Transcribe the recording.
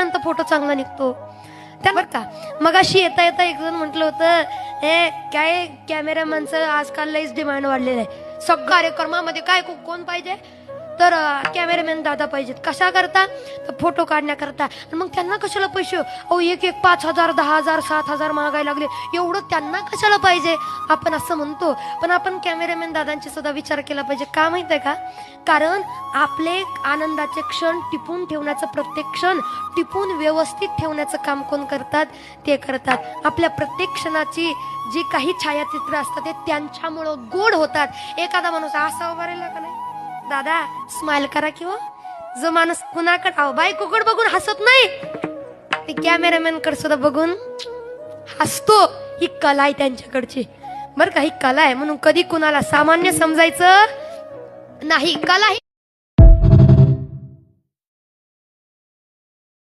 केल्यानंतर फोटो चांगला निघतो त्या बरं का. मग अशी येता येता एक जण म्हटलं होतं, हे काय कॅमेरामॅनचं आजकाल लईच डिमांड वाढलेलं आहे. सगळ्या कार्यक्रमामध्ये काय कोण पाहिजे तर कॅमेरामॅन दादा पाहिजेत. कशा करता तर फोटो काढण्याकरता. आणि मग त्यांना कशाला पैसे, अहो एक 5,000 10,000 7,000 मागायला लागले, एवढं त्यांना कशाला पाहिजे आपण असं म्हणतो. पण आपण कॅमेरामॅन दादांची सुद्धा विचार केला पाहिजे. का माहित आहे का, कारण आपले आनंदाचे क्षण टिपून ठेवण्याचं, प्रत्येक क्षण टिपून व्यवस्थित ठेवण्याचं काम कोण करतात, ते करतात. आपल्या प्रत्येक क्षणाची जी काही छायाचित्र असतात ते त्यांच्यामुळं गोड होतात. एखादा माणूस असा उभा राहिला का नाही, दादा स्माइल करा किंवा जो माणूस कुणाकडे, अहो बायकोकडे बघून हसत नाही, ते कॅमेरामॅन कडे सुद्धा बघून हसतो. ही कला आहे त्यांच्याकडची बरं का, ही कला आहे. म्हणून कधी कुणाला सामान्य समजायचं नाही. कला ही